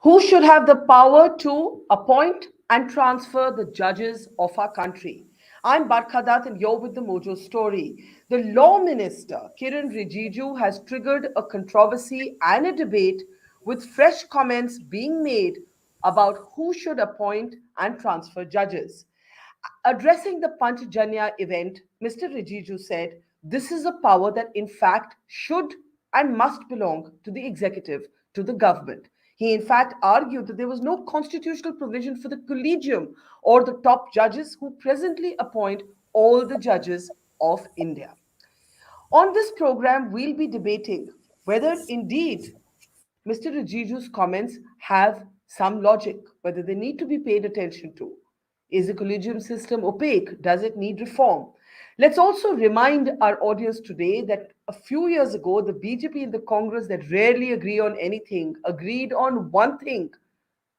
Who should have the power to appoint and transfer the judges of our country? I'm Barkha Dutt and you're with the Mojo Story. The Law Minister, Kiren Rijiju, has triggered a controversy and a debate with fresh comments being made about who should appoint and transfer judges. Addressing the Panchjanya event, Mr. Rijiju said, "This is a power that in fact should and must belong to the executive, to the government." He in fact argued that there was no constitutional provision for the Collegium or the top judges who presently appoint all the judges of India. On this program, we'll be debating whether indeed Mr. Rijiju's comments have some logic, whether they need to be paid attention to. Is the collegium system opaque? Does it need reform? Let's also remind our audience today that a few years ago, the BJP and the Congress that rarely agree on anything agreed on one thing,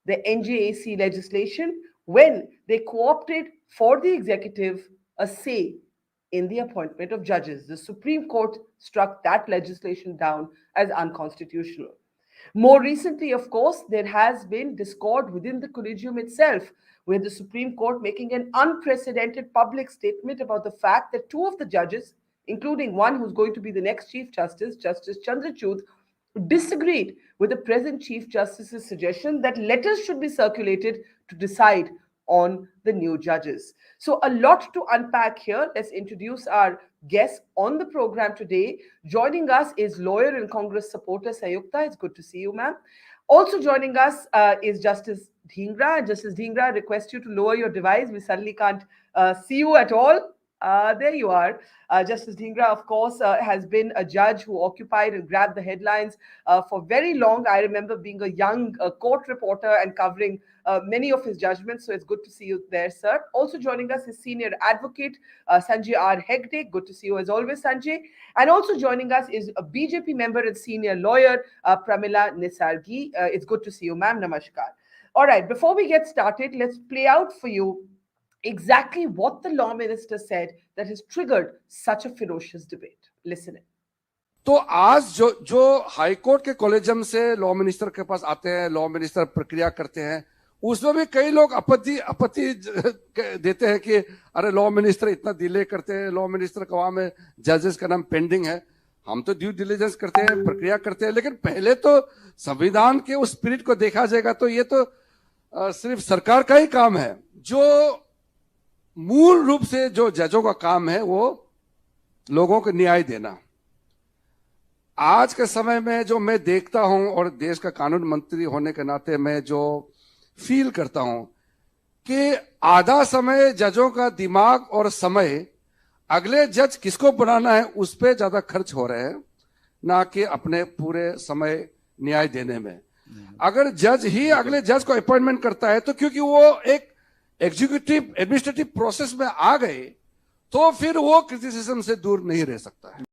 the NJAC legislation, when they co-opted for the executive a say in the appointment of judges. The Supreme Court struck that legislation down as unconstitutional. More recently, of course, there has been discord within the Collegium itself, with the Supreme Court making an unprecedented public statement about the fact that two of the judges, including one who's going to be the next Chief Justice, Justice Chandrachud, disagreed with the present Chief Justice's suggestion that letters should be circulated to decide on the new judges. So, a lot to unpack here. Let's introduce our guest on the program today. Joining us is lawyer and Congress supporter Sanjukta. It's good to see you, ma'am. Also joining us is Justice Dhingra. Justice Dhingra, I request you to lower your device. We suddenly can't see you at all. There you are. Justice Dhingra, of course, has been a judge who occupied and grabbed the headlines for very long. I remember being a young court reporter and covering many of his judgments. So it's good to see you there, sir. Also joining us is senior advocate Sanjay Hegde. Good to see you as always, Sanjay. And also joining us is a BJP member and senior lawyer, Pramila Nesargi. It's good to see you, ma'am. Namaskar. All right, before we get started, let's play out for you exactly what the law minister said that has triggered such a ferocious debate. Listen in. तो आज जो high court के collegium से law minister के पास आते हैं, law minister प्रक्रिया करते हैं, उसमें भी कई लोग आपत्ति देते हैं कि अरे लॉ मिनिस्टर इतना डिले करते हैं, लॉ मिनिस्टर का वहां में जजेस का नाम पेंडिंग है। हम तो ड्यू डिलिजेंस करते हैं, प्रक्रिया करते हैं, लेकिन पहले तो संविधान के उस स्पिरिट को देखा जाएगा तो ये तो सिर्फ सरकार का ही काम है। जो मूल रूप से जो जजों का काम है वो लोगों को न्याय देना। आज के समय में जो मैं देखता हूं और देश का कानून मंत्री होने के नाते मैं जो फील करता हूं कि आधा समय जजों का दिमाग और समय अगले जज किसको बनाना है उस पर ज्यादा खर्च हो रहे हैं, ना कि अपने पूरे समय न्याय देने में। अगर जज ही अगले जज को अपॉइंटमेंट करता है तो क्योंकि वो एक एग्जीक्यूटिव एडमिनिस्ट्रेटिव प्रोसेस में आ गए तो फिर वो क्रिटिसिज्म से दूर नहीं रह सकता है।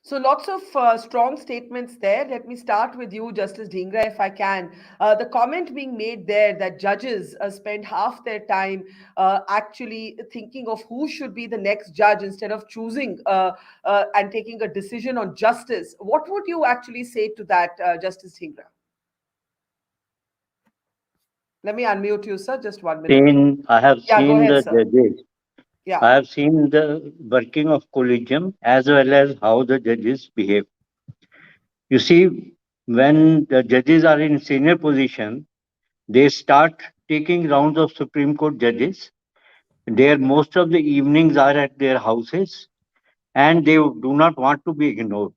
So lots of strong statements there. Let me start with you, Justice Dhingra, if I can. The comment being made there that judges spend half their time actually thinking of who should be the next judge instead of choosing and taking a decision on justice. What would you actually say to that, Justice Dhingra? Let me unmute you, sir. Just 1 minute. I have seen ahead, the sir. judges. Yeah. I have seen the working of Collegium as well as how the judges behave. You see, when the judges are in senior position, they start taking rounds of Supreme Court judges. Most of the evenings are at their houses and they do not want to be ignored.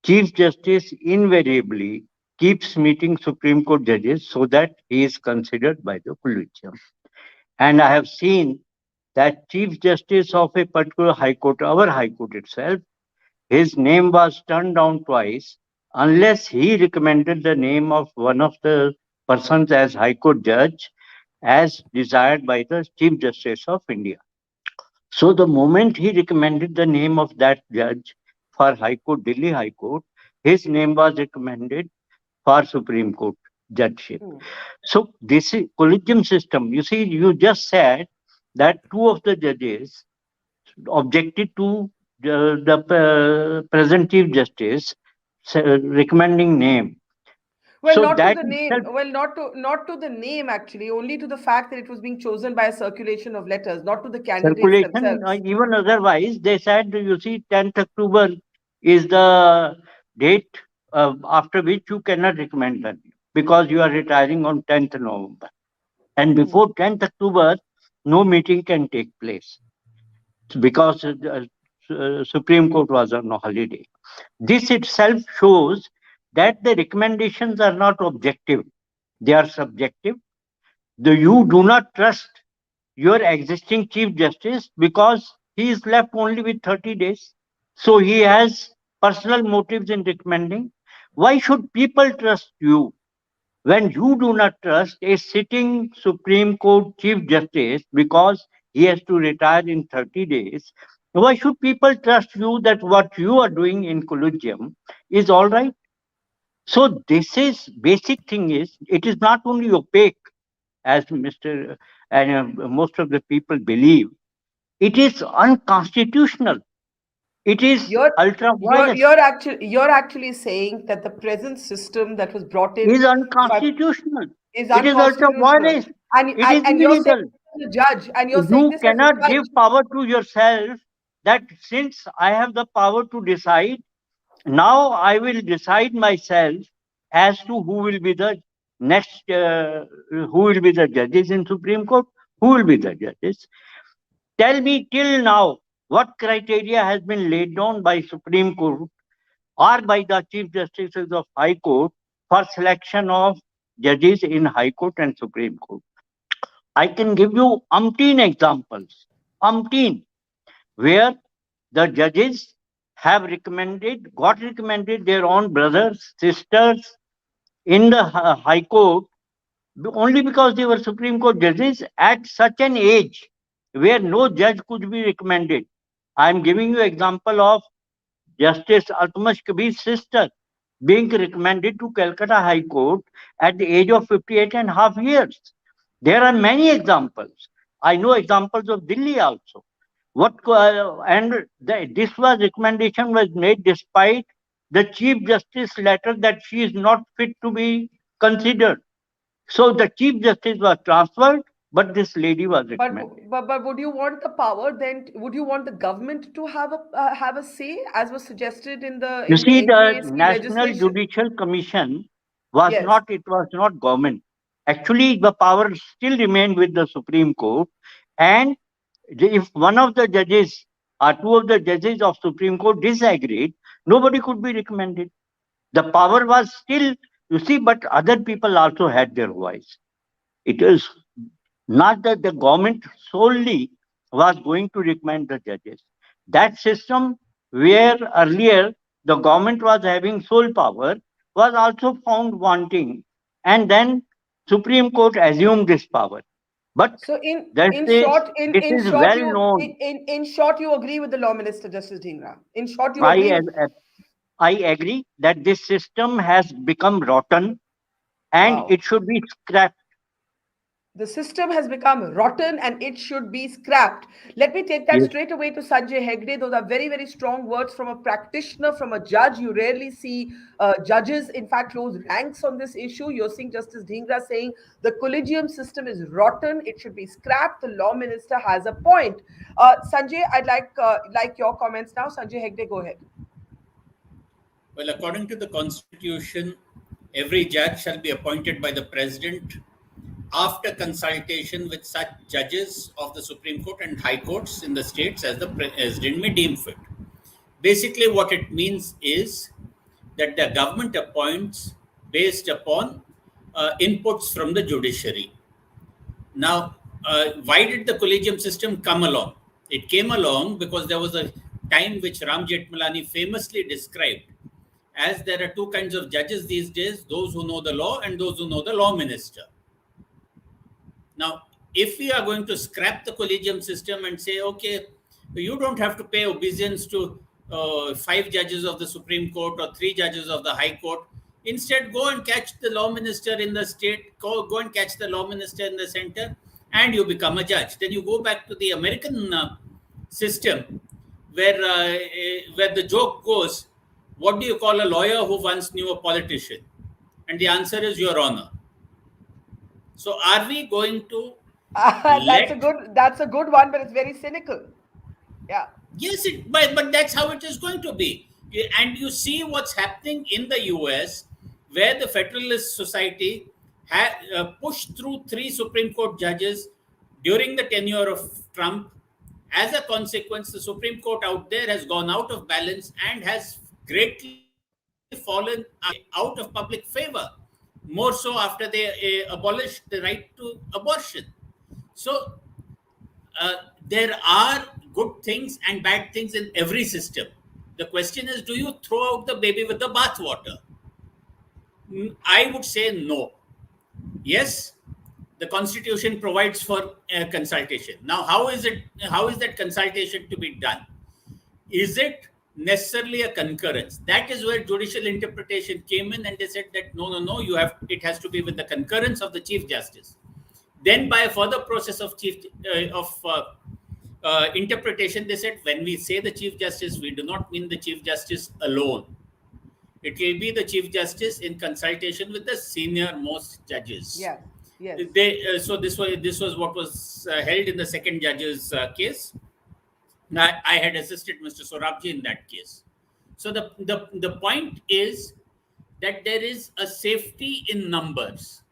Chief Justice invariably keeps meeting Supreme Court judges so that he is considered by the Collegium. And I have seen that Chief Justice of a particular High Court, our High Court itself, his name was turned down twice unless he recommended the name of one of the persons as High Court judge as desired by the Chief Justice of India. So the moment he recommended the name of that judge for High Court, Delhi High Court, his name was recommended for Supreme Court judgeship. So this is Collegium system. You see, you just said that two of the judges objected to the present Chief Justice recommending name. Well, So not to that the name. itself, Well, not to the name actually. Only to the fact that it was being chosen by a circulation of letters, not to the candidates circulation, themselves. even otherwise, they said, you see, 10th October is the date after which you cannot recommend them because you are retiring on 10th November. And before 10th October, no meeting can take place because Supreme Court was on a holiday. This itself shows that the recommendations are not objective, they are subjective. You do not trust your existing Chief Justice because he is left only with 30 days. So he has personal motives in recommending. Why should people trust you when you do not trust a sitting Supreme Court Chief Justice because he has to retire in 30 days? Why should people trust you that what you are doing in Collegium is all right? So this is basic thing is it is not only opaque as Mr. and most of the people believe. It is unconstitutional. It is You're ultra virus. you're actually saying that the present system that was brought in, Is if I, unconstitutional. is It is ultra unconstitutional, virus. and It is you're saying illegal. this as a judge, and you're saying You this as a cannot give judge. power to yourself that since I have the power to decide, now I will decide myself as to who will be the next, who will be the judges in Supreme Court, who will be the judges. Tell me till now what criteria has been laid down by Supreme Court or by the Chief Justices of High Court for selection of judges in High Court and Supreme Court. I can give you umpteen examples, umpteen, where the judges have got recommended their own brothers, sisters in the High Court only because they were Supreme Court judges at such an age where no judge could be recommended. I am giving you example of Justice Altamash Kabir's sister being recommended to Calcutta High Court at the age of 58 and a half years. There are many examples. I know examples of Delhi also. This was recommendation was made despite the Chief Justice letter that she is not fit to be considered. So the Chief Justice was transferred, but this lady was recommended. But would you want the power then? Would you want the government to have a say, as was suggested in You the see, the NJAC National legislation? Judicial Commission was Yes. not government. Actually, the power still remained with the Supreme Court. And if one of the judges or two of the judges of Supreme Court disagreed, nobody could be recommended. The power was still, you see, but other people also had their voice. It is not that the government solely was going to recommend the judges. That system where earlier the government was having sole power was also found wanting, and then Supreme Court assumed this power. But So this is well known. in short, you agree with the Law Minister, Justice Dhingra. In short, you agree. I I agree that this system has become rotten and Wow. it should be scrapped. The system has become rotten and it should be scrapped. Let me take that Yes. straight away to Sanjay Hegde. Those are very, very strong words from a practitioner, from a judge. You rarely see judges, in fact, close ranks on this issue. You're seeing Justice Dhingra saying the Collegium system is rotten. It should be scrapped. The Law Minister has a point. Sanjay, I'd like your comments now. Sanjay Hegde, go ahead. Well, according to the Constitution, every judge shall be appointed by the President after consultation with such judges of the Supreme Court and High Courts in the states as the President may deem fit. Basically, what it means is that the government appoints based upon inputs from the judiciary. Now, why did the collegium system come along? It came along because there was a time which Ram Jethmalani famously described as there are two kinds of judges these days, those who know the law and those who know the law minister. Now, if we are going to scrap the collegium system and say, okay, you don't have to pay obeisance to 5 judges of the Supreme Court or 3 judges of the High Court, instead go and catch the law minister in the state, go and catch the law minister in the center, and you become a judge. Then you go back to the American system where the joke goes, what do you call a lawyer who once knew a politician? And the answer is, Your Honor. So are we going to That's let... a good one, but it's very cynical. Yeah. Yes, but that's how it is going to be. And you see what's happening in the US, where the Federalist Society pushed through 3 Supreme Court judges during the tenure of Trump. As a consequence, the Supreme Court out there has gone out of balance and has greatly fallen out of public favor, more so after they abolished the right to abortion. So there are good things and bad things in every system. The question is, do you throw out the baby with the bathwater? I would say no. Yes, the Constitution provides for consultation. Now, how is that consultation to be done? Is it necessarily a concurrence? That is where judicial interpretation came in, and they said that no, it has to be with the concurrence of the Chief Justice. Then, by a further process of interpretation, they said, when we say the Chief Justice, we do not mean the Chief Justice alone. It will be the Chief Justice in consultation with the senior most judges. Yes. Yes. So this was what was held in the second judge's case. I had assisted Mr. Sorabji in that case. So the point is that there is a safety in numbers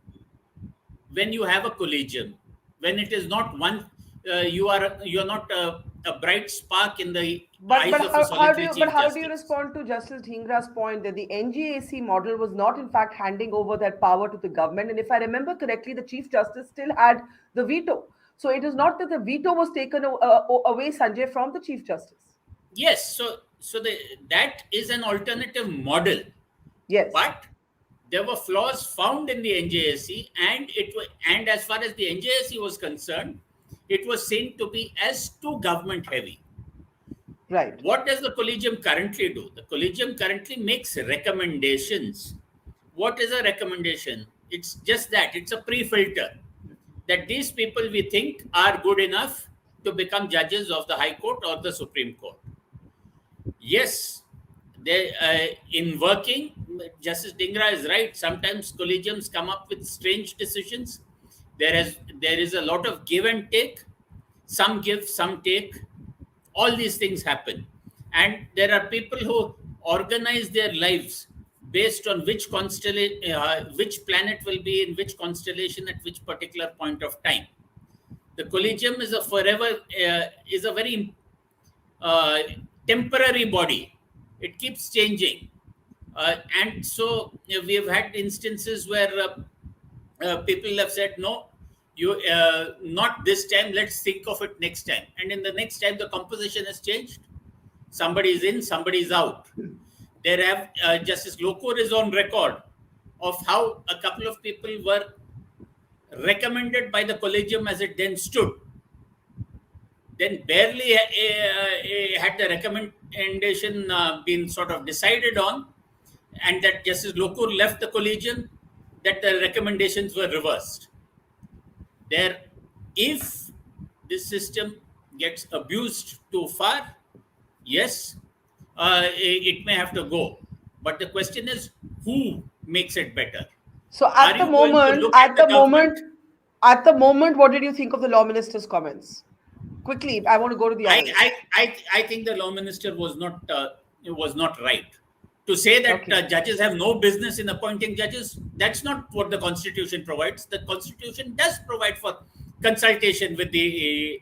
when you have a collegium. When it is not one, you are not a bright spark in the eyes of a solitary Chief Justice. How do you respond to Justice Dhingra's point that the NGAC model was not in fact handing over that power to the government? And if I remember correctly, the Chief Justice still had the veto. So it is not that the veto was taken away, Sanjay, from the Chief Justice. Yes. So that is an alternative model. Yes. But there were flaws found in the NJAC, and as far as the NJAC was concerned, it was seen to be as too government heavy. Right. What does the Collegium currently do? The Collegium currently makes recommendations. What is a recommendation? It's just that. It's a pre-filter. That these people we think are good enough to become judges of the High Court or the Supreme Court. Yes, in working, Justice Dhingra is right. Sometimes collegiums come up with strange decisions. There is a lot of give and take. Some give, some take. All these things happen. And there are people who organize their lives based on which planet will be in which constellation at which particular point of time. The Collegium is a very temporary body. It keeps changing. And so we have had instances where people have said, no, you not this time, let's think of it next time. And in the next time, the composition has changed. Somebody is in, somebody is out. There have Justice Lokur is on record of how a couple of people were recommended by the Collegium as it then stood. Then barely had the recommendation been sort of decided on, and that Justice Lokur left the Collegium, that the recommendations were reversed. If this system gets abused too far, yes, it may have to go. But the question is, who makes it better? So at the moment, what did you think of the Law Minister's comments? Quickly, I want to go to the audience. I think the Law Minister was not right. To say that judges have no business in appointing judges, that's not what the Constitution provides. The Constitution does provide for consultation with the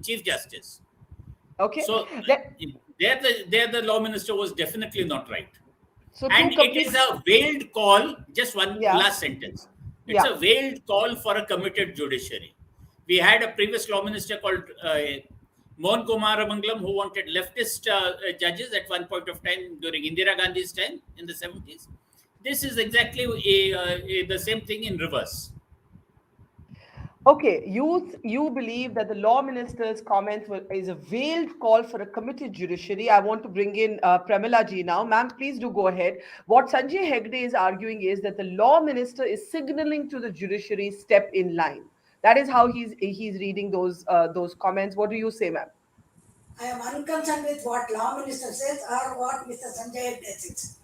Chief Justice. Okay. So there the Law Minister was definitely not right. So and it is a veiled call, just one last sentence. It's a veiled call for a committed judiciary. We had a previous Law Minister called Mohan Kumar Mangalam, who wanted leftist judges at one point of time during Indira Gandhi's time in the 70s. This is exactly the same thing in reverse. Okay, you believe that the Law Minister's comments is a veiled call for a committed judiciary. I want to bring in Pramila ji now. Ma'am, please do go ahead. What Sanjay Hegde is arguing is that the Law Minister is signaling to the judiciary step in line. That is how he's reading those comments. What do you say, ma'am? I am unconcerned with what Law Minister says or what Mr. Sanjay says.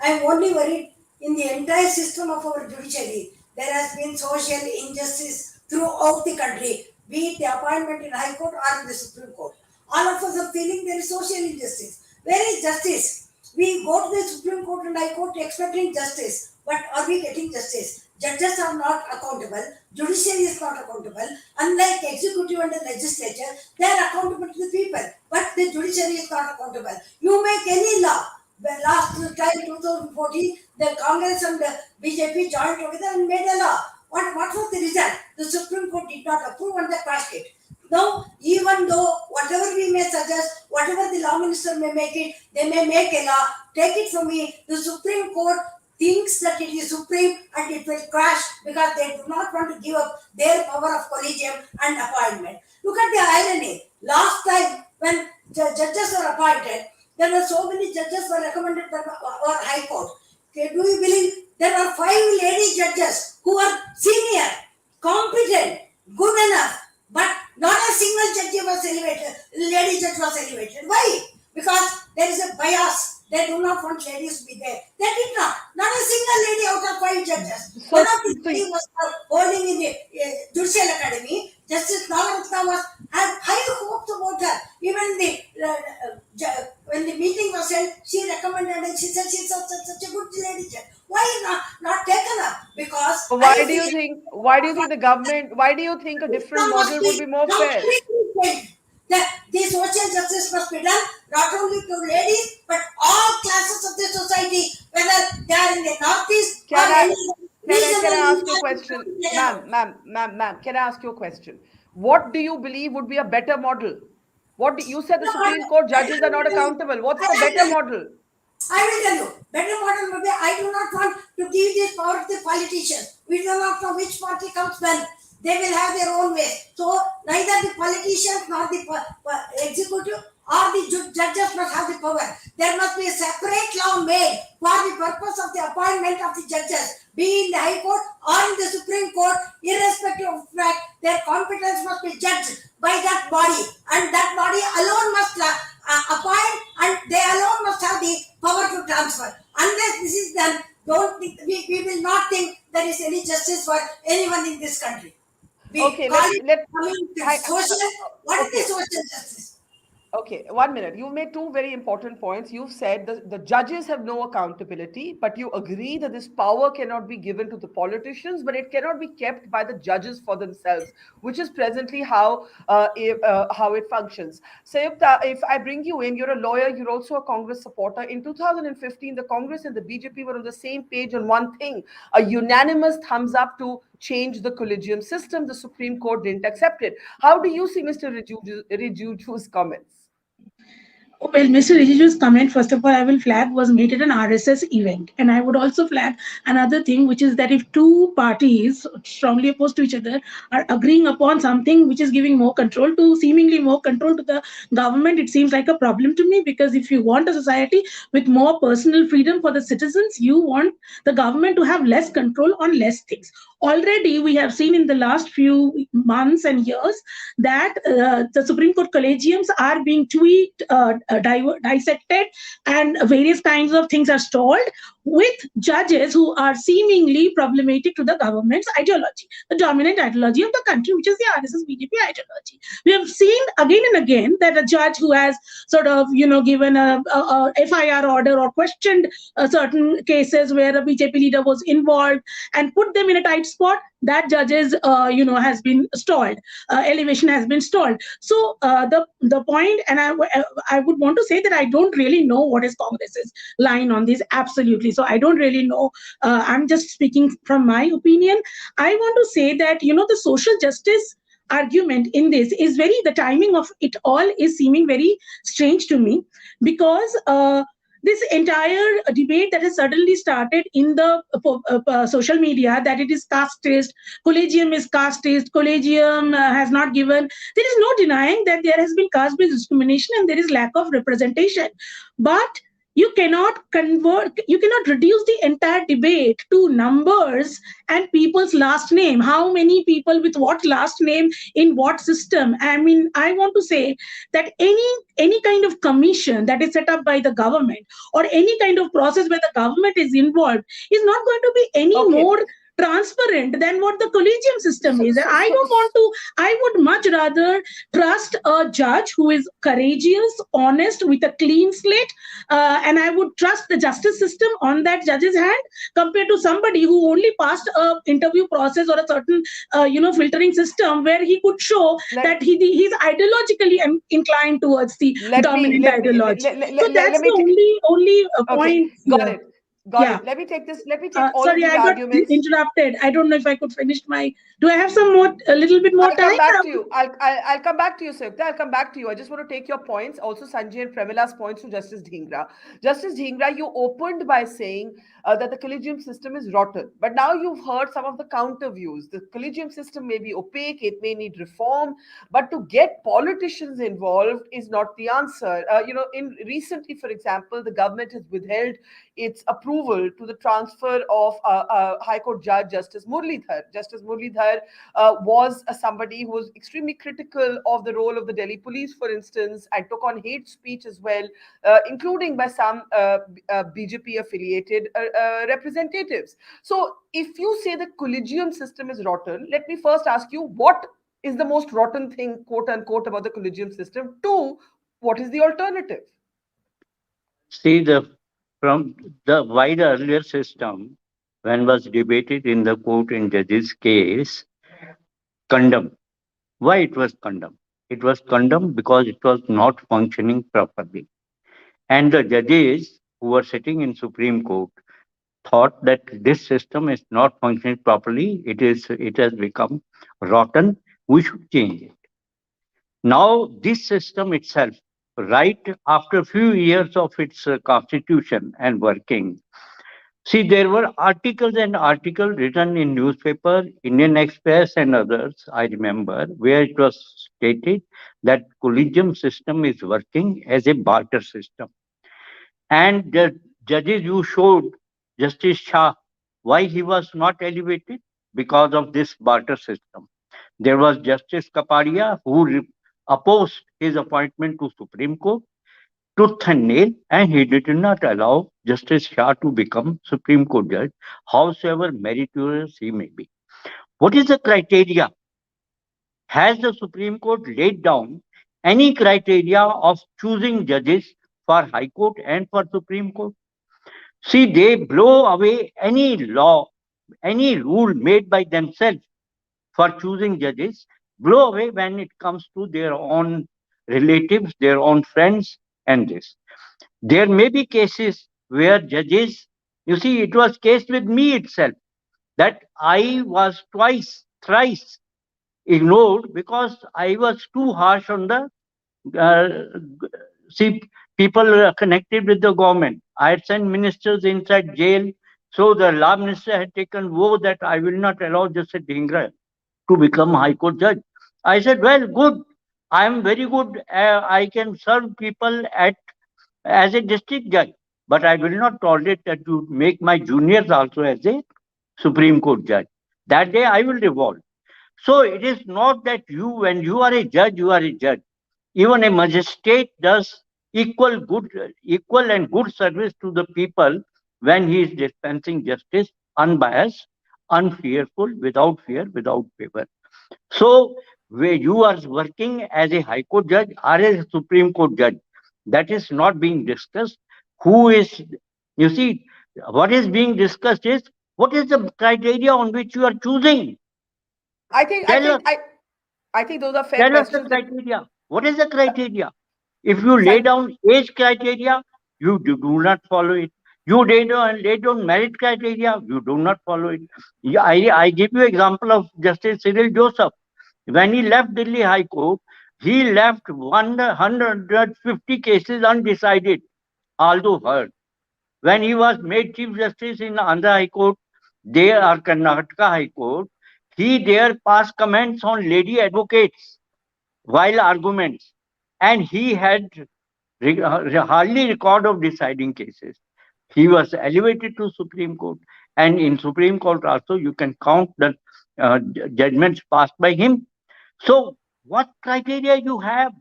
I am only worried in the entire system of our judiciary, there has been social injustice throughout the country, be it the appointment in High Court or in the Supreme Court. All of us are feeling there is social injustice. Where is justice? We go to the Supreme Court and High Court expecting justice, but are we getting justice? Judges are not accountable, judiciary is not accountable. Unlike executive and the legislature, they are accountable to the people, but the judiciary is not accountable. You make any law. The last time, 2014, the Congress and the BJP joined together and made a law. What was the result? The Supreme Court did not approve and they passed it. Now, even though whatever we may suggest, whatever the law minister may make it, they may make a law, take it from me, the Supreme Court thinks that it is supreme and it will crash because they do not want to give up their power of collegium and appointment. Look at the irony. Last time when judges were appointed, there were so many judges were recommended by our High Court. Okay, do you believe there are 5 lady judges who are senior, competent, good enough, but not a single judge was elevated, lady judge was elevated. Why? Because there is a bias. They do not want ladies to be there. They did not. Not a single lady out of 5 judges. One of the ladies was holding in the Judicial Academy. Justice Narayan had high hopes about her. Even when the meeting was held, she recommended and she said she's such a good lady judge. Why not taken up? Because why do you think the government? Why do you think a different model would be more fair? That the social justice must be done not only to ladies but all classes of the society, whether they are in the northeast can I ask you a question, ma'am? Can I ask you a question? What do you believe would be a better model? You said the Supreme Court judges are not accountable. What's the better model? I will tell you. Better model would be, I do not want to give this power to the politicians. We do not know which party comes when. They will have their own way. So neither the politicians nor the executive or the judges must have the power. There must be a separate law made for the purpose of the appointment of the judges, be in the High Court or in the Supreme Court, irrespective of fact, their competence must be judged by that body, and that body alone must appoint, and they alone must have the power to transfer. Unless this is done, we will not think there is any justice for anyone in this country. Okay, what is the social justice? Okay, 1 minute. You made 2 very important points. You've said the judges have no accountability, but you agree that this power cannot be given to the politicians, but it cannot be kept by the judges for themselves, which is presently how it functions. Sanjukta, if I bring you in, you're a lawyer, you're also a Congress supporter. In 2015, the Congress and the BJP were on the same page on one thing, a unanimous thumbs up to change the collegium system. The Supreme Court didn't accept it. How do you see Mr. Rijiju's comments? Well, Mr. Rijiju's comment, first of all, I will flag, was made at an RSS event. And I would also flag another thing, which is that if 2 parties strongly opposed to each other are agreeing upon something which is giving seemingly more control to the government, it seems like a problem to me, because if you want a society with more personal freedom for the citizens, you want the government to have less control on less things. Already, we have seen in the last few months and years that the Supreme Court collegiums are being tweaked, dissected, and various kinds of things are stalled with judges who are seemingly problematic to the government's ideology, the dominant ideology of the country, which is the RSS BJP ideology. We have seen again and again that a judge who has sort of, given a FIR order or questioned certain cases where a BJP leader was involved and put them in a tight spot, that judge's has been stalled, elevation has been stalled. So the point, and I would want to say that I don't really know what is Congress's line on this, absolutely. So I don't really know. I'm just speaking from my opinion. I want to say that the social justice argument in this is the timing of it all is seeming very strange to me, because this entire debate that has suddenly started in the social media, that it is casteist, Collegium is casteist, Collegium has not given, there is no denying that there has been caste-based discrimination and there is lack of representation. But you cannot reduce the entire debate to numbers and people's last name. How many people with what last name in what system? I mean, I want to say that any kind of commission that is set up by the government, or any kind of process where the government is involved, is not going to be any Okay. more transparent than what the collegium system So, is. And so, I so, don't want to, I would much rather trust a judge who is courageous, honest, with a clean slate, and I would trust the justice system on that judge's hand, compared to somebody who only passed a interview process or a certain filtering system where he could show let, that he's ideologically inclined towards the let me dominant let me ideology. So let that's me the only okay, point got here. it, got Yeah. it. Let me take this. Let me take all of Sorry, these I got arguments. interrupted. I don't know if I could finish my. Do I have a little bit more I'll come time? back to you. I'll come back to you, Sanjukta. I'll come back to you. I just want to take your points, also Sanjay and Pramila's points to Justice Dhingra. Justice Dhingra, you opened by saying that the collegium system is rotten, but now you've heard some of the counter views. The collegium system may be opaque, it may need reform, but to get politicians involved is not the answer. In recently, for example, the government has withheld its approval to the transfer of High Court Judge Justice Muralidhar. Justice Muralidhar was somebody who was extremely critical of the role of the Delhi police, for instance, and took on hate speech as well, including by some BJP affiliated representatives. So, if you say the collegium system is rotten, let me first ask you, what is the most rotten thing, quote unquote, about the collegium system? Two, what is the alternative? See, from the why the earlier system, when was debated in the court in judge's case, condemned. Why it was condemned? It was condemned because it was not functioning properly. And the judges who were sitting in Supreme Court thought that this system is not functioning properly. It has become rotten. We should change it. Now, this system itself, right after a few years of its constitution and working, see, there were articles and articles written in newspaper, Indian Express and others, I remember, where it was stated that collegium system is working as a barter system. And the judges you showed, Justice Shah, why he was not elevated? Because of this barter system. There was Justice Kapadia who opposed his appointment to Supreme Court tooth and nail, and he did not allow Justice Shah to become Supreme Court judge, howsoever meritorious he may be. What is the criteria? Has the Supreme Court laid down any criteria of choosing judges for High Court and for Supreme Court? See, they blow away any law, any rule made by themselves for choosing judges, blow away when it comes to their own relatives, their own friends, and this. There may be cases where judges, you see, it was case with me itself that I was twice, thrice ignored because I was too harsh on the see people connected with the government. I had sent ministers inside jail, so the law minister had taken vow that I will not allow Justice Dhingra to become High Court judge. I said, well, good. I am very good. I can serve people as a district judge, but I will not tolerate that you make my juniors also as a Supreme Court judge. That day I will revolt. So it is not that when you are a judge, you are a judge. Even a magistrate does equal and good service to the people when he is dispensing justice unbiased, unfearful, without fear, without favor. So where you are working as a High Court judge or as a Supreme Court judge, that is not being discussed. Who is, you see, what is being discussed is what is the criteria on which you are choosing? I think I Tell us, think I I think those are fair tell us the questions that criteria. What is the criteria? If you lay San, down age criteria, you do not follow it. You lay down merit criteria, you do not follow it. I give you example of Justice Cyril Joseph. When he left Delhi High Court, he left 150 cases undecided, although heard. When he was made Chief Justice in Andhra High Court, there or Karnataka High Court, he there passed comments on lady advocates while arguments. And he had hardly record of deciding cases. He was elevated to Supreme Court, and in Supreme Court also you can count the judgments passed by him. So what criteria you have?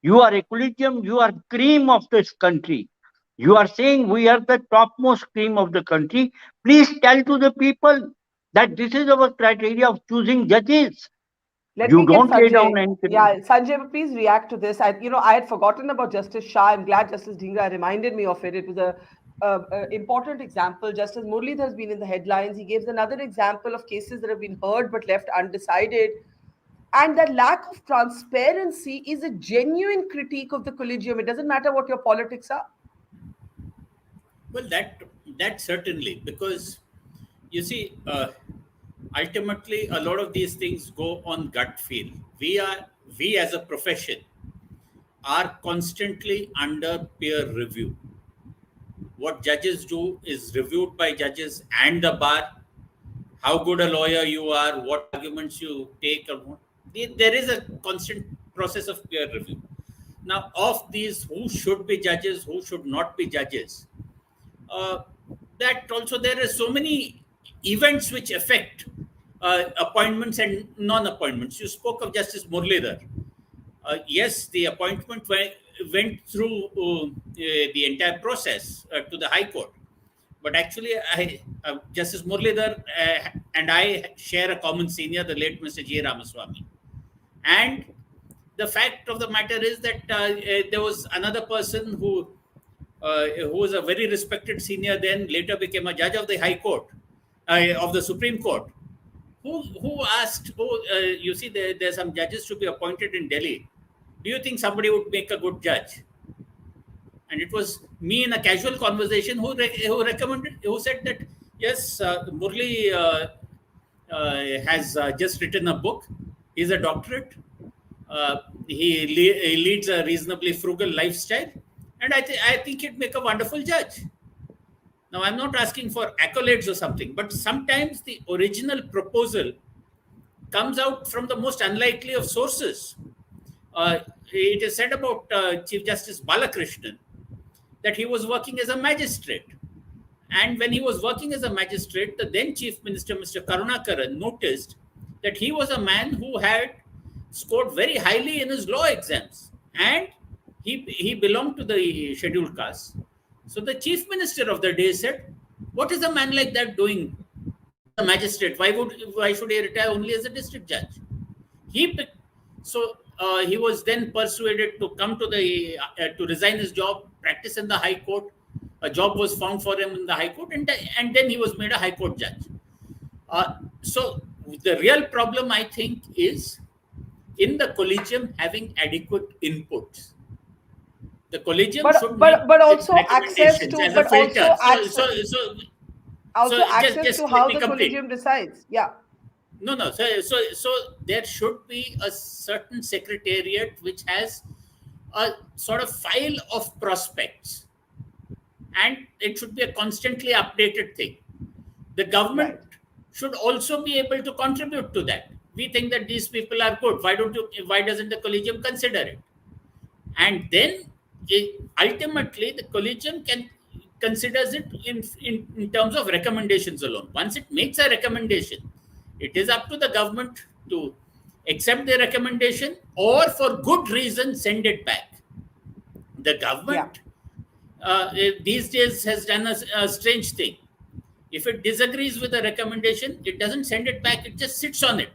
You are a collegium, you are cream of this country. You are saying we are the topmost cream of the country. Please tell to the people that this is our criteria of choosing judges. Let You me get don't lay down Sanjay. anything. Yeah, Sanjay, please react to this. I had forgotten about Justice Shah. I'm glad Justice Dhingra reminded me of it. It was a important example. Justice Murlidhar has been in the headlines. He gives another example of cases that have been heard but left undecided. And that lack of transparency is a genuine critique of the collegium. It doesn't matter what your politics are. Well, that certainly, because you see, ultimately, a lot of these things go on gut feel. We as a profession are constantly under peer review. What judges do is reviewed by judges and the bar. How good a lawyer you are, what arguments you take, there is a constant process of peer review. Now, of these, who should be judges, who should not be judges, that also there are so many events which affect appointments and non-appointments. You spoke of Justice Murlidhar. Yes, the appointment went through the entire process to the High Court. But actually, Justice Murlidhar and I share a common senior, the late Mr. G. Ramaswamy. And the fact of the matter is that there was another person who was a very respected senior, then later became a judge of the High Court, of the Supreme Court, who asked, you see, there's some judges to be appointed in Delhi. Do you think somebody would make a good judge? And it was me in a casual conversation who said that, yes, Murli has just written a book. He's a doctorate. He leads a reasonably frugal lifestyle. And I think he'd make a wonderful judge. Now, I'm not asking for accolades or something, but sometimes the original proposal comes out from the most unlikely of sources. It is said about Chief Justice Balakrishnan that he was working as a magistrate. And when he was working as a magistrate, the then Chief Minister, Mr. Karunakaran, noticed that he was a man who had scored very highly in his law exams. And he belonged to the scheduled caste. So the Chief Minister of the day said, what is a man like that doing as a magistrate? Why should he retire only as a district judge? He was then persuaded to come to resign his job, practice in the High Court. A job was found for him in the High Court, and then he was made a High Court judge. So the real problem, I think, is in the collegium having adequate inputs. The collegium should but also access to as a filter. Access to how the collegium decides. Yeah. No. So there should be a certain secretariat which has a sort of file of prospects, and it should be a constantly updated thing. The government should also be able to contribute to that. We think that these people are good. Why doesn't the collegium consider it? And then ultimately the collegium considers it in terms of recommendations alone. Once it makes a recommendation, it is up to the government to accept the recommendation or for good reason send it back. The government these days has done a strange thing. If it disagrees with the recommendation, it doesn't send it back, it just sits on it.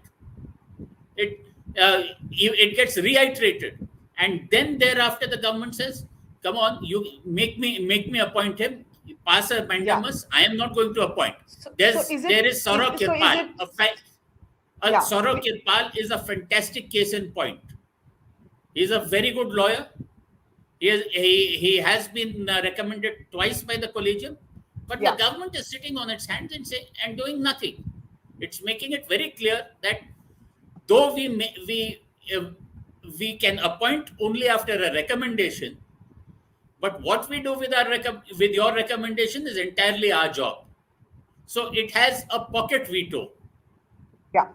It gets reiterated. And then thereafter the government says, come on, you make me appoint him. Pass a mandamus. I am not going to appoint. There is Saurabh Kirpal. Saurabh Kirpal is a fantastic case in point. He's a very good lawyer. He has been recommended twice by the collegium, but the government is sitting on its hands and doing nothing. It's making it very clear that though we can appoint only after a recommendation, but what we do with your recommendation is entirely our job. So it has a pocket veto. Yeah.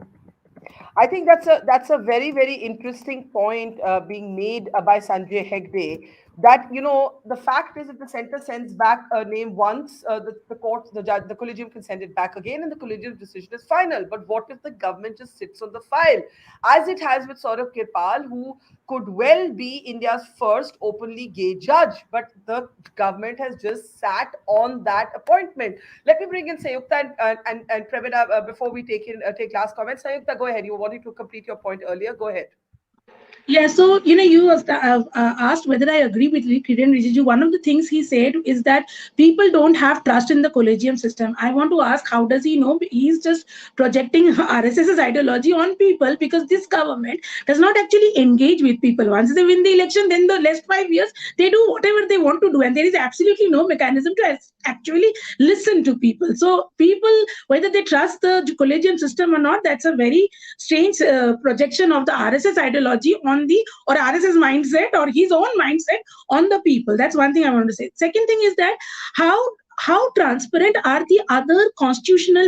I think that's a very very interesting point being made by Sanjay Hegde. That the fact is, if the center sends back a name once, the court, the judge, the collegium can send it back again, and the collegium's decision is final. But what if the government just sits on the file, as it has with Saurabh Kirpal, who could well be India's first openly gay judge, but the government has just sat on that appointment. Let me bring in Sanjukta and Pramila before we take last comments. Sanjukta, go ahead. You wanted to complete your point earlier. Go ahead. Yeah, so you asked whether I agree with Kiren Rijiju. One of the things he said is that people don't have trust in the collegium system. I want to ask, how does he know? He's just projecting RSS's ideology on people, because this government does not actually engage with people. Once they win the election, then the last 5 years they do whatever they want to do, and there is absolutely no mechanism to actually listen to people. So people, whether they trust the collegium system or not, that's a very strange projection of the RSS ideology on the, or RSS mindset, or his own mindset on the people. That's one thing I want to say. Second thing is that how transparent are the other constitutional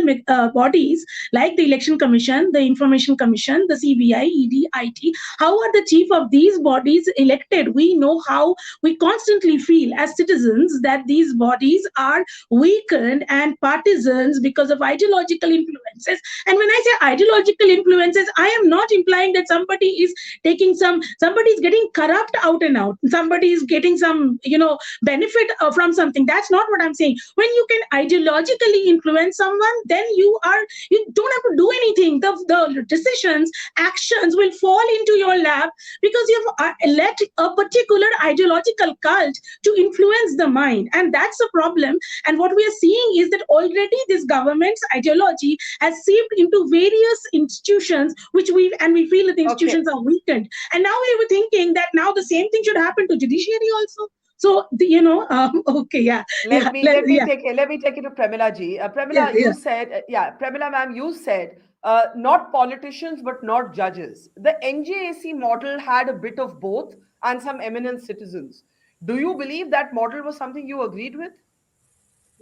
bodies like the Election Commission, the Information Commission, the CBI, ED, IT? How are the chief of these bodies elected? We know how we constantly feel as citizens that these bodies are weakened and partisans because of ideological influences. And when I say ideological influences, I am not implying that somebody is somebody is getting corrupt out and out. Somebody is getting some, benefit from something. That's not what I'm saying. When you can ideologically influence someone, then you don't have to do anything. The decisions, actions will fall into your lap because you've let a particular ideological cult to influence the mind. And that's a problem. And what we are seeing is that already this government's ideology has seeped into various institutions, which we feel that the institutions are weakened. And now we were thinking that now the same thing should happen to judiciary also. So, okay, yeah. Let me take it to Pramila ji. Pramila, you said, Pramila ma'am, you said, not politicians, but not judges. The NJAC model had a bit of both and some eminent citizens. Do you believe that model was something you agreed with?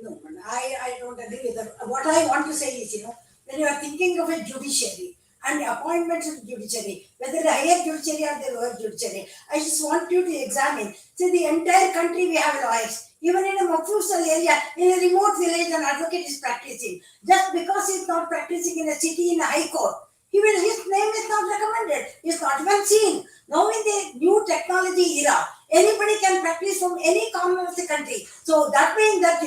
No, I don't agree with that. What I want to say is, when you are thinking of a judiciary and the appointments of the judiciary, whether the higher judiciary or the lower judiciary, I just want you to examine. See, the entire country we have lawyers. Even in a mafusal area, in a remote village, an advocate is practicing. Just because he's not practicing in a city in a high court, his name is not recommended. He's not even seen. Now in the new technology era, anybody can practice from any corner of the country. So that means that,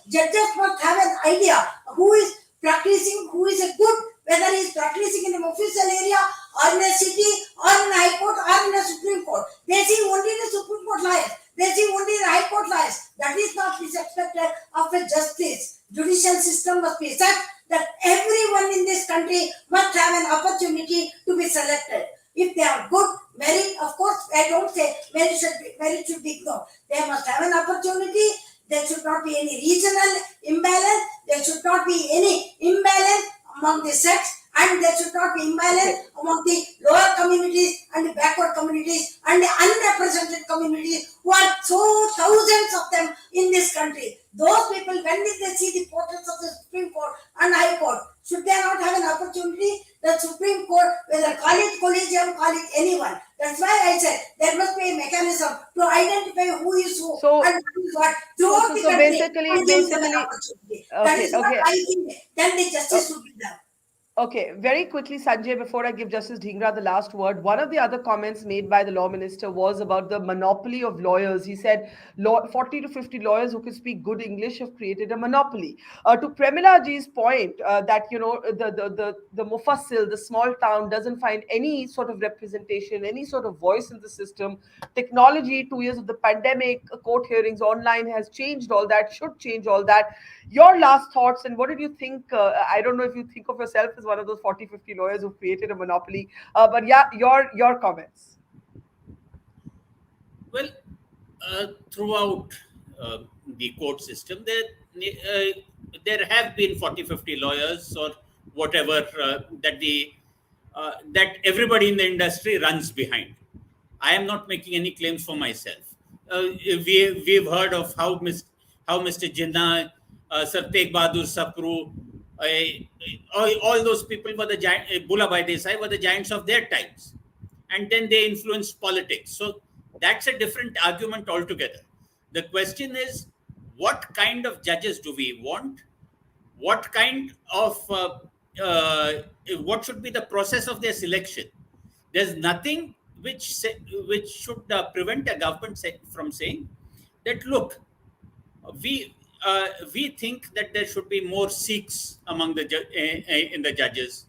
judges must have an idea who is practicing, who is a good, whether he is practicing in an official area or in a city or in a high court or in a Supreme Court. They see only the Supreme Court lawyers. They see only the high court lawyers. That is not expected of a justice. Judicial system must be such that everyone in this country must have an opportunity to be selected. If they are good, merit, of course, I don't say merit should be ignored. They must have an opportunity. There should not be any regional imbalance. There should not be any imbalance among the sex, and there should not be imbalance among the lower communities and the backward communities and the unrepresented communities, who are so thousands of them in this country. Those people, when they see the portals of the Supreme Court and High Court, should they not have an opportunity? The Supreme Court, whether call it Collegium, call it anyone. That's why I said there must be a mechanism to identify who is who and who is what throughout the country. Basically, that is what I think. Then the justice should be done. Okay, very quickly, Sanjay, before I give Justice Dhingra the last word, one of the other comments made by the law minister was about the monopoly of lawyers. He said 40 to 50 lawyers who can speak good English have created a monopoly. To Pramila ji's point, that, the Mufassil, the small town, doesn't find any sort of representation, any sort of voice in the system. Technology, 2 years of the pandemic, court hearings online has changed all that, should change all that. Your last thoughts, and what did you think? I don't know if you think of yourself as one of those 40, 50 lawyers who created a monopoly, but yeah, your comments. Well, throughout the court system, there have been 40, 50 lawyers or whatever that everybody in the industry runs behind. I am not making any claims for myself. We've heard of how Mr. Jinnah, Sir Tegh Bahadur Sapru, all those people were the giant, Bula by Desai were the giants of their times. And then they influenced politics. So that's a different argument altogether. The question is, what kind of judges do we want? What kind of, what should be the process of their selection? There's nothing which should prevent a government from saying that, look, we think that there should be more Sikhs among the in the judges,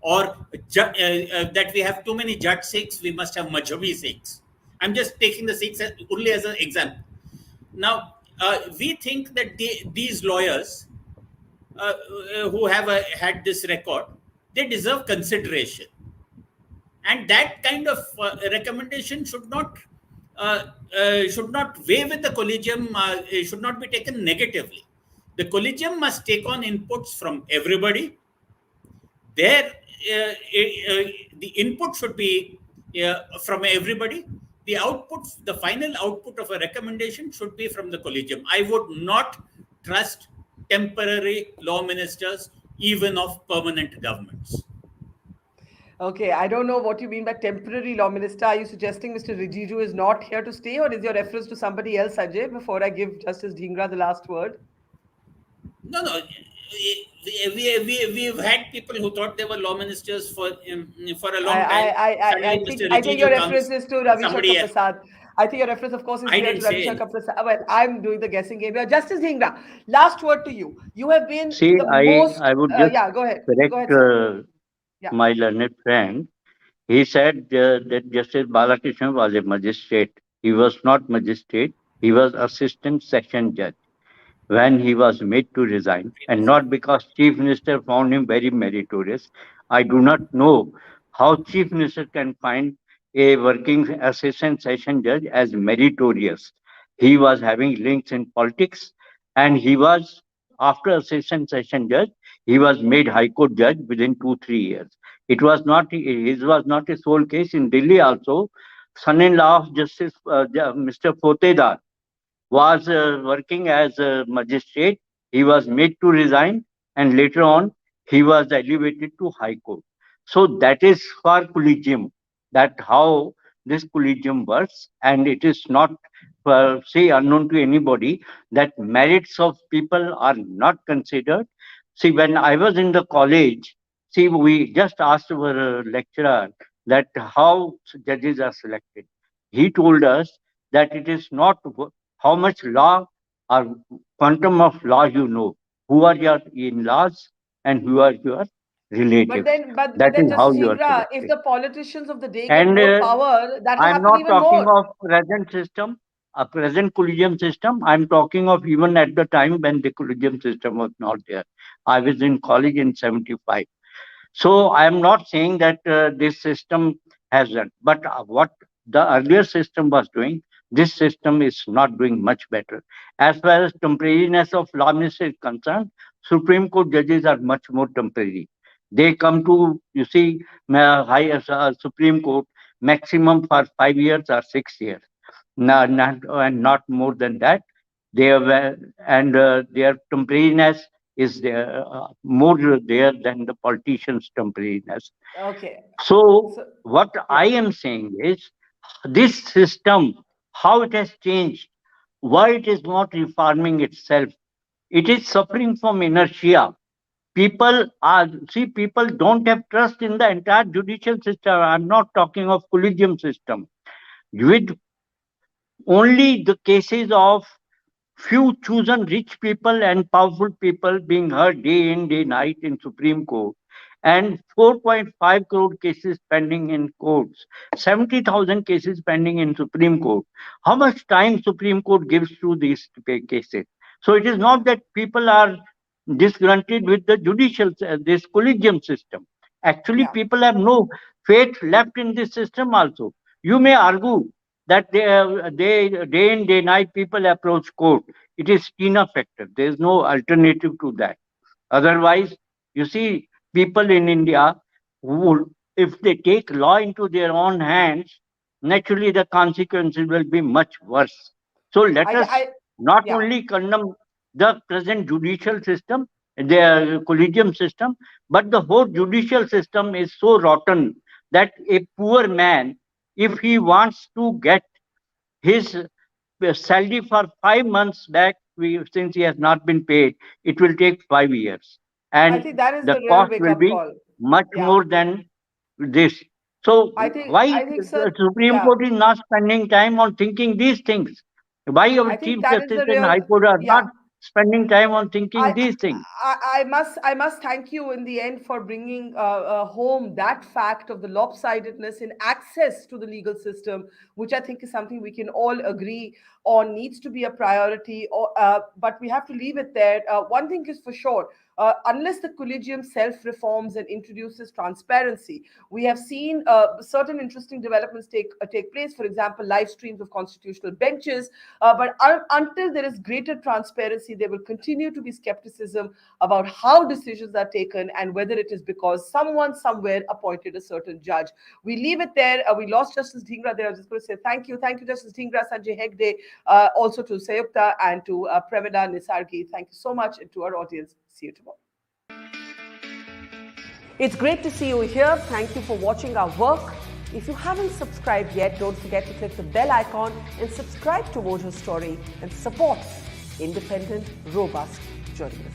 or that we have too many judge Sikhs, we must have Majhabi Sikhs. I'm just taking the Sikhs only as an example. Now, we think that these lawyers who have had this record, they deserve consideration. And that kind of recommendation should not weigh with the collegium, should not be taken negatively. The collegium must take on inputs from everybody. The input should be from everybody. The output, the final output of a recommendation should be from the collegium. I would not trust temporary law ministers, even of permanent governments. Okay, I don't know what you mean by temporary law minister. Are you suggesting Mr. Rijiju is not here to stay, or is your reference to somebody else, Sanjay, before I give Justice Dhingra the last word? No. We've had people who thought they were law ministers for a long time. I think your reference is to Ravi Shankar Prasad. I think your reference, of course, is here to Ravi Shankar Prasad. Well, I'm doing the guessing game here. Justice Dhingra, last word to you. You have been I would just go ahead. correct my learned friend. He said that Justice Balakrishnan was a magistrate. He was not magistrate. He was assistant session judge when he was made to resign, and not because Chief Minister found him very meritorious. I do not know how Chief Minister can find a working assistant session judge as meritorious. He was having links in politics, and he was, after assistant session judge, he was made High Court judge within 2-3 years. It was not his was not a sole case in Delhi also. Son-in-law of Justice Mr. Fotedar was working as a magistrate. He was made to resign, and later on he was elevated to High Court. So that is for collegium, that how this collegium works, and it is not say unknown to anybody that merits of people are not considered. See, when I was in the college, see, we just asked our lecturer that how judges are selected. He told us that it is not how much law or quantum of law you know, who are your in-laws and who are your relatives. But that then is how Justice you are Dhingra, selected. if the politicians of the day get more power, that will I'm happen not even talking more. of present system, a present collegium system. I'm talking of even at the time when the collegium system was not there. I was in college in 75. So I am not saying that this system has done, but what the earlier system was doing, this system is not doing much better. As far as temporariness of law minister is concerned, Supreme Court judges are much more temporary. They come to, you see, Supreme Court maximum for 5 years or 6 years, not more than that. They are, and their temporariness is there, more there than the politicians' temporariness. Okay. So what I am saying is, this system, how it has changed, why it is not reforming itself. It is suffering from inertia. People don't have trust in the entire judicial system. I'm not talking of collegium system. With only the cases of few chosen rich people and powerful people being heard day in, day night in Supreme Court, and 4.5 crore cases pending in courts, 70,000 cases pending in Supreme Court. How much time Supreme Court gives to these cases? So it is not that people are disgruntled with the judicial, this collegium system. Actually, people have no faith left in this system also. You may argue that day in, day night, people approach court. It is ineffective. There is no alternative to that. Otherwise, you see, people in India, who, if they take law into their own hands, naturally the consequences will be much worse. So let us not only condemn the present judicial system, the collegium system, but the whole judicial system is so rotten that a poor man, if he wants to get his salary for 5 months back, since he has not been paid, it will take 5 years. I And think that is the the real cost wake will up be call. much Yeah. more than this. So I think, why sir, the Supreme yeah. Court is not spending time on thinking these things? Why our I think Chief that is Justice the and real, High Court are yeah. not spending time on thinking I, these things? I must thank you in the end for bringing home that fact of the lopsidedness in access to the legal system, which I think is something we can all agree on needs to be a priority. But we have to leave it there. One thing is for sure. Unless the collegium self-reforms and introduces transparency, we have seen certain interesting developments take place. For example, live streams of constitutional benches. But until there is greater transparency, there will continue to be skepticism about how decisions are taken and whether it is because someone somewhere appointed a certain judge. We leave it there. We lost Justice Dhingra there. I was just going to say thank you. Thank you, Justice Dhingra, Sanjay, Hegde, also to Sanjukta and to Pramila Nesargi. Thank you so much, and to our audience. See you tomorrow. It's great to see you here. Thank you for watching our work. If you haven't subscribed yet, don't forget to click the bell icon and subscribe to Mojo Story and support independent, robust journalism.